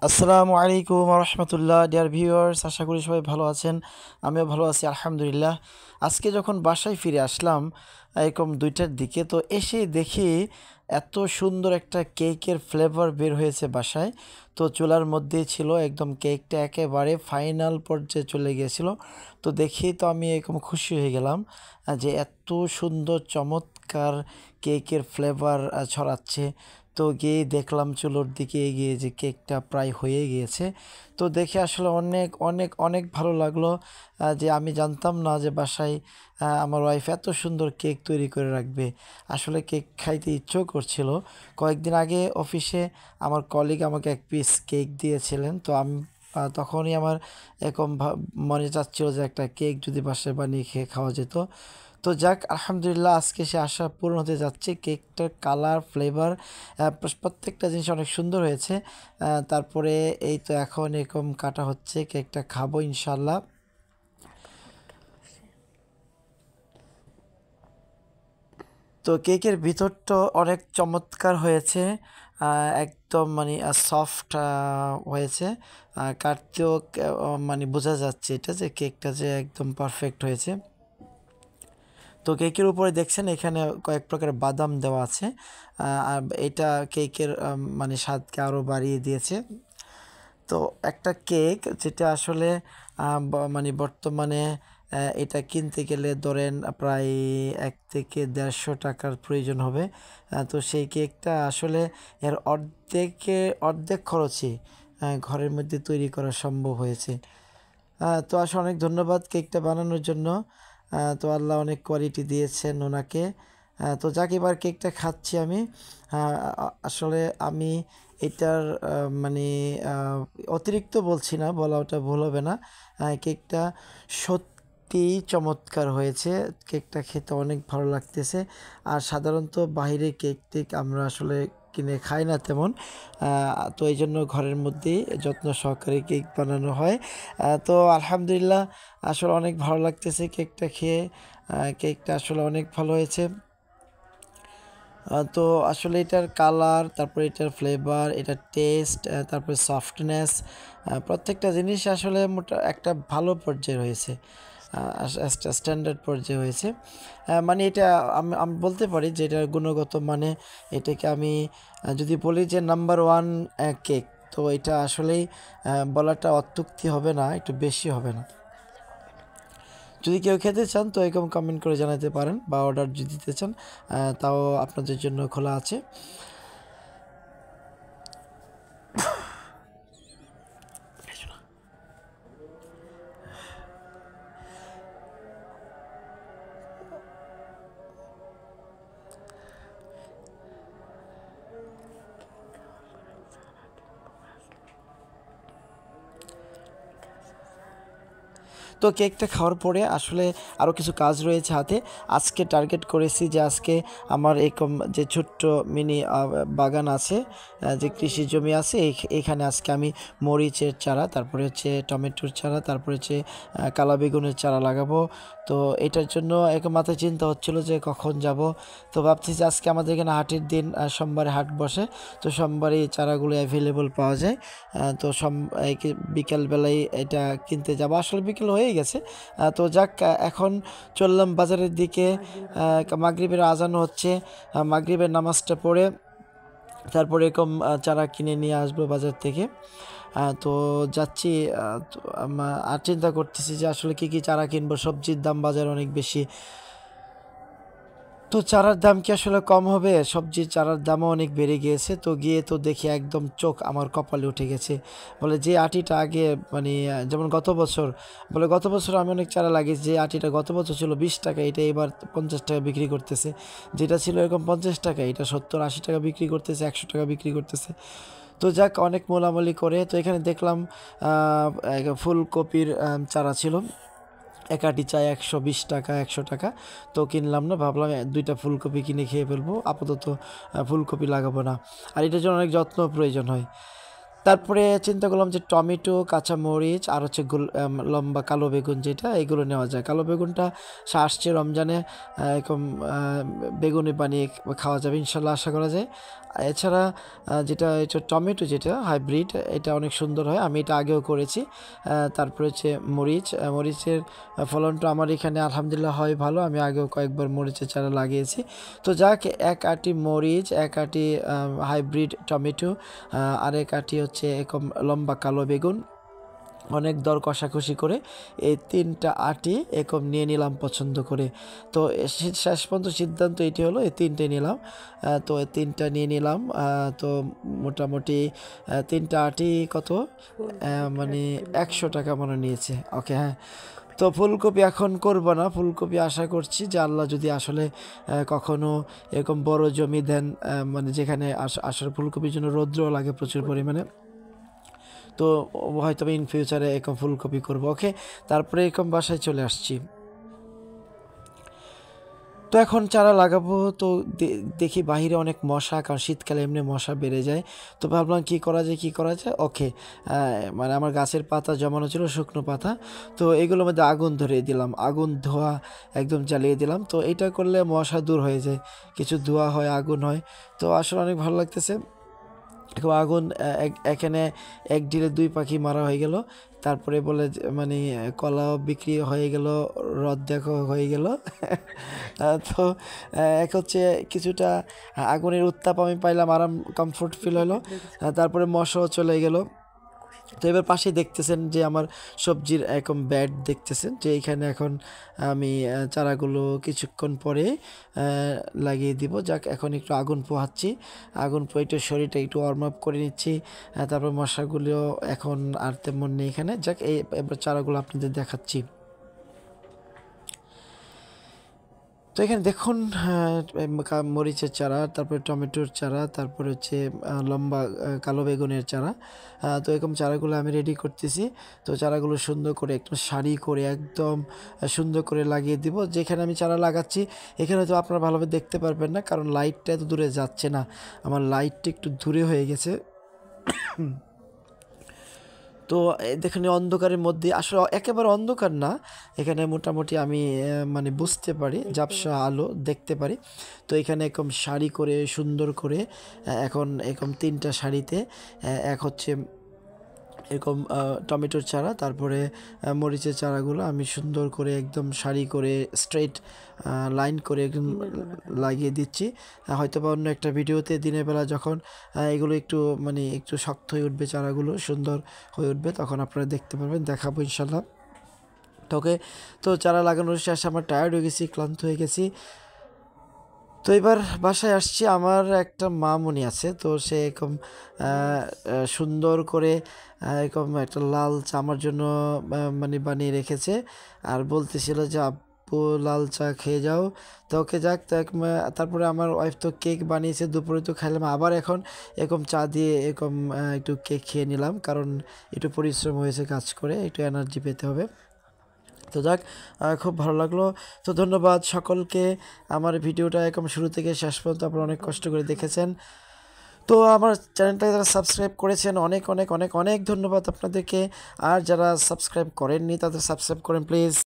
আসসালামু আলাইকুম রহমতুল্লাহ। Dear viewers, আশা করি সবাই ভালো আছেন। আমিও ভালো আছি আলহামদুলিল্লাহ। আজকে যখন বাসায় ফিরে আসলাম এরকম 2টার দিকে, তো এসে দেখি এত সুন্দর একটা কেকের ফ্লেভার বের হয়েছে বাসায়। তো চুলার মধ্যেই ছিল, একদম কেকটা একেবারে ফাইনাল পর্যায়ে চলে গিয়েছিল। তো দেখি তো আমি এরকম খুশি হয়ে গেলাম যে এত সুন্দর চমৎকার কেকের ফ্লেভার ছড়াচ্ছে। তো গিয়ে দেখলাম চুলোর দিকে এগিয়ে যে কেকটা প্রায় হয়ে গিয়েছে। তো দেখে আসলে অনেক অনেক অনেক ভালো লাগলো যে আমি জানতাম না যে বাসায় আমার ওয়াইফ এত সুন্দর কেক তৈরি করে রাখবে। আসলে কেক খাইতে ইচ্ছেও করছিল। কয়েকদিন আগে অফিসে আমার কলিগ আমাকে এক পিস কেক দিয়েছিলেন, তো আমি তখনই আমার এরকম মনে চাচ্ছিল যে একটা কেক যদি বাসায় বানিয়ে খেয়ে খাওয়া যেত। তো যাক, আলহামদুলিল্লাহ আজকে সে আশা পূরণ হতে যাচ্ছে। কেকটার কালার, ফ্লেভার, প্রত্যেকটা জিনিস অনেক সুন্দর হয়েছে। তারপরে এই তো এখন এরকম কাটা হচ্ছে, কেকটা খাবো ইনশাল্লাহ। তো কেকের ভিতরটা অনেক চমৎকার হয়েছে, একদম মানে সফট হয়েছে। কাটতেও মানে বোঝা যাচ্ছে এটা যে কেকটা যে একদম পারফেক্ট হয়েছে। তো কেকের উপরে দেখছেন এখানে কয়েক প্রকার বাদাম দেওয়া আছে। আর এটা কেকের মানে স্বাদকে আরও বাড়িয়ে দিয়েছে। তো একটা কেক যেটা আসলে মানে বর্তমানে এটা কিনতে গেলে ধরেন প্রায় 1 থেকে 150 টাকার প্রয়োজন হবে। তো সেই কেকটা আসলে এর অর্ধেক খরচে ঘরের মধ্যে তৈরি করা সম্ভব হয়েছে। তো আসলে অনেক ধন্যবাদ কেকটা বানানোর জন্য। তো আল্লাহ অনেক কোয়ালিটি দিয়েছেন ওনাকে। তো যাক, এবার কেকটা খাচ্ছি আমি। আসলে আমি এটার মানে অতিরিক্ত বলছি না, বলা ওটা ভুল হবে না। কেকটা সত্যিই চমৎকার হয়েছে। কেকটা খেতে অনেক ভালো লাগতেছে। আর সাধারণত বাইরে কেক টেক আমরা আসলে কিনে খাই না তেমন। তো এই জন্য ঘরের মধ্যেই যত্ন সহকারে কেক বানানো হয়। তো আলহামদুলিল্লাহ আসলে অনেক ভালো লাগতেছে কেকটা খেয়ে। কেকটা আসলে অনেক ভালো হয়েছে। তো আসলে এটার কালার, তারপরে এটার ফ্লেভার, এটার টেস্ট, তারপরে সফটনেস, প্রত্যেকটা জিনিস আসলে একটা ভালো পর্যায়ে হয়েছে, একটা স্ট্যান্ডার্ড পর্যায়ে হয়েছে। মানে এটা আমি বলতে পারি যে এটার গুণগত মানে এটাকে আমি যদি বলি যে নাম্বার 1 কেক, তো এটা আসলেই বলাটা অত্যুক্তি হবে না, একটু বেশি হবে না। যদি কেউ খেতে চান তো এরকম কমেন্ট করে জানাতে পারেন, বা অর্ডার যদি দিতে চান তাও আপনাদের জন্য খোলা আছে। তো কেকটা খাওয়ার পরে আসলে আরও কিছু কাজ রয়েছে হাতে। আজকে টার্গেট করেছি যে আজকে আমার এরকম যে ছোট্ট মিনি বাগান আছে, যে কৃষি জমি আছে, এখানে আজকে আমি মরিচের চারা, তারপরে হচ্ছে টমেটোর চারা, তারপরে হচ্ছে কালা বেগুনের চারা লাগাবো। তো এটার জন্য এক মাথায় চিন্তা হচ্ছিল যে কখন যাব। তো ভাবছি যে আজকে আমাদের এখানে হাটের দিন, সোমবারে হাট বসে, তো সোমবারে এই চারাগুলো অ্যাভেলেবল পাওয়া যায়। তো বিকেলবেলায় এটা কিনতে যাব, আসলে বিকেল হয়ে গেছে। তো যাক, এখন চললাম বাজারের দিকে। মাগরিবের আজান হচ্ছে, মাগরিবের নামাজটা পড়ে তারপরে এরকম চারা কিনে নিয়ে আসবো বাজার থেকে। তো যাচ্ছি। আর চিন্তা করতেছি যে আসলে কি কি চারা কিনবো। সবজির দাম বাজারে অনেক বেশি, তো চারার দাম কি আসলে কম হবে? সবজির চারার দামও অনেক বেড়ে গিয়েছে। তো গিয়ে তো দেখি একদম চোখ আমার কপালে উঠে গেছে। বলে যে আটিটা আগে মানে যেমন গত বছর, বলে গত বছর আমি অনেক চারা লাগিয়েছি, যে আটিটা গত বছর ছিল 20 টাকা, এটা এবার 50 টাকা বিক্রি করতেছে। যেটা ছিল এরকম 50 টাকা, এটা 70-80 টাকা বিক্রি করতেছে, 100 টাকা বিক্রি করতেছে। তো যাক, অনেক মোলামুলি করে তো এখানে দেখলাম ফুলকপির চারা ছিল। এক আঁটি চাই 120 টাকা, 100 টাকা। তো কিনলাম না, ভাবলাম 2টা ফুলকপি কিনে খেয়ে ফেলবো, আপাতত ফুলকপি লাগাবো না। আর এটার জন্য অনেক যত্ন প্রয়োজন হয়। তারপরে চিন্তা করলাম যে টমেটো, কাঁচামরিচ আর হচ্ছে লম্বা কালো বেগুন, যেটা এগুলো নেওয়া যায়। কালো বেগুনটা আসছে রমজানে, এরকম বেগুনি বানিয়ে খাওয়া যাবে ইনশাল্লাহ, আশা করা যায়। এছাড়া যেটা এটা টমেটো যেটা হাইব্রিড, এটা অনেক সুন্দর হয়, আমি এটা আগেও করেছি। তারপরে হচ্ছে মরিচের ফলনটা আমার এখানে আলহামদুলিল্লাহ হয় ভালো, আমি আগেও কয়েকবার মরিচের চারা লাগিয়েছি। তো যাক, এক আটি মরিচ, এক আটি হাইব্রিড টমেটো, আর এক আটি হচ্ছে এরকম লম্বা কালো বেগুন, অনেক দর কষাকষি করে এই 3টা আটি এরকম নিয়ে নিলাম পছন্দ করে। তো শেষ পর্যন্ত সিদ্ধান্ত এটি হলো, এই 3টে নিলাম। তো এই 3টা নিয়ে নিলাম। তো মোটামুটি 3টা আটি কত, মানে 100 টাকা মনে নিয়েছে। ওকে, হ্যাঁ। তো ফুলকপি এখন করব না, ফুলকপি আশা করছি যে আল্লাহ যদি আসলে কখনো এরকম বড় জমি দেন, মানে যেখানে আসলে ফুলকপির জন্য রৌদ্র লাগে প্রচুর পরিমাণে, তো হয়তো ইন ফিউচারে এরকম ফুলকপি করবো। ওকে, তারপরে এরকম বাসায় চলে আসছি। তো এখন চারা লাগাবো, তো দেখি বাহিরে অনেক মশা, কারণ শীতকালে এমনি মশা বেড়ে যায়। তো ভাবলাম কী করা যায়। ওকে, মানে আমার গাছের পাতা জমানো ছিল, শুকনো পাতা, তো এগুলোর মধ্যে আগুন ধরিয়ে দিলাম, আগুন ধোয়া একদম জ্বালিয়ে দিলাম। তো এটা করলে মশা দূর হয়ে যায়, কিছু ধোয়া হয়, আগুন হয়, তো আসলে অনেক ভালো লাগতেছে। আগুন এখানে এক ঢিলে 2 পাখি মারা হয়ে গেল। তারপরে বলে মানে কলাও বিক্রি হয়ে গেল, রদ দেখো হয়ে গেল। তো এক হচ্ছে কিছুটা আগুনের উত্তাপ আমি পাইলাম, আরাম, কমফোর্ট ফিল হলো। তারপরে মশাও চলে গেল। তো এবার পাশে দেখতেছেন যে আমার সবজির এরকম ব্যাড দেখতেছেন, যে এইখানে এখন আমি চারাগুলো কিছুক্ষণ পরে লাগিয়ে দিব। যাক, এখন একটু আগুন পোহাচ্ছি, আগুন পোহাই একটু শরীরটা একটু ওয়ার্ম আপ করে নিচ্ছি। তারপর মশাগুলো এখন আর তেমন নেই এখানে। যাক, এবার চারাগুলো আপনাদের দেখাচ্ছি। তো এখানে দেখুন, মরিচের চারা, তারপরে টমেটোর চারা, তারপরে হচ্ছে লম্বা কালো বেগুনের চারা। তো এরকম চারাগুলো আমি রেডি করতেছি। তো চারাগুলো সুন্দর করে একদম সারি করে একদম সুন্দর করে লাগিয়ে দিব। যেখানে আমি চারা লাগাচ্ছি এখানে তো আপনারা ভালোভাবে দেখতে পারবেন না, কারণ লাইটটা এত দূরে যাচ্ছে না, আমার লাইটটা একটু দূরে হয়ে গেছে। তো দেখেন অন্ধকারের মধ্যে, আসলে একেবারে অন্ধকার না, এখানে মোটামুটি আমি মানে বুঝতে পারি, ঝাপসা আলো দেখতে পারি। তো এখানে এরকম সারি করে সুন্দর করে এখন এরকম 3টা সারিতে এক হচ্ছে এরকম টমেটোর চারা, তারপরে মরিচের চারাগুলো আমি সুন্দর করে একদম সারি করে স্ট্রেট লাইন করে একদম লাগিয়ে দিচ্ছি। হয়তো বা অন্য একটা ভিডিওতে দিনের বেলা যখন এগুলো একটু মানে একটু শক্ত হয়ে উঠবে, চারাগুলো সুন্দর হয়ে উঠবে, তখন আপনারা দেখতে পারবেন, দেখাবো ইনশাল্লাহ। তোকে, তো চারা লাগানোর শেষে আমার টায়ার্ড হয়ে গেছি, ক্লান্ত হয়ে গেছি। তো এবার বাসায় আসছি, আমার একটা মামুনি আছে, তো সে এরকম সুন্দর করে এরকম একটা লাল চা আমার জন্য মানে বানিয়ে রেখেছে, আর বলতেছিল যে আব্বু লাল চা খেয়ে যাও। তো ওকে, যাক, তারপরে আমার ওয়াইফ তো কেক বানিয়েছে, দুপুরে তো খাইলাম, আবার এখন এরকম চা দিয়ে এরকম একটু কেক খেয়ে নিলাম, কারণ একটু পরিশ্রম হয়েছে, কাজ করে একটু এনার্জি পেতে হবে। তো যাক, খুব ভালো লাগলো। তো ধন্যবাদ সকলকে, আমার ভিডিওটা একদম শুরু থেকে শেষ পর্যন্ত আপনারা অনেক কষ্ট করে দেখেছেন। তো আমার চ্যানেলটাকে যারা সাবস্ক্রাইব করেছেন, অনেক অনেক অনেক অনেক ধন্যবাদ আপনাদেরকে। আর যারা সাবস্ক্রাইব করেননি তাদের সাবস্ক্রাইব করেন প্লিজ।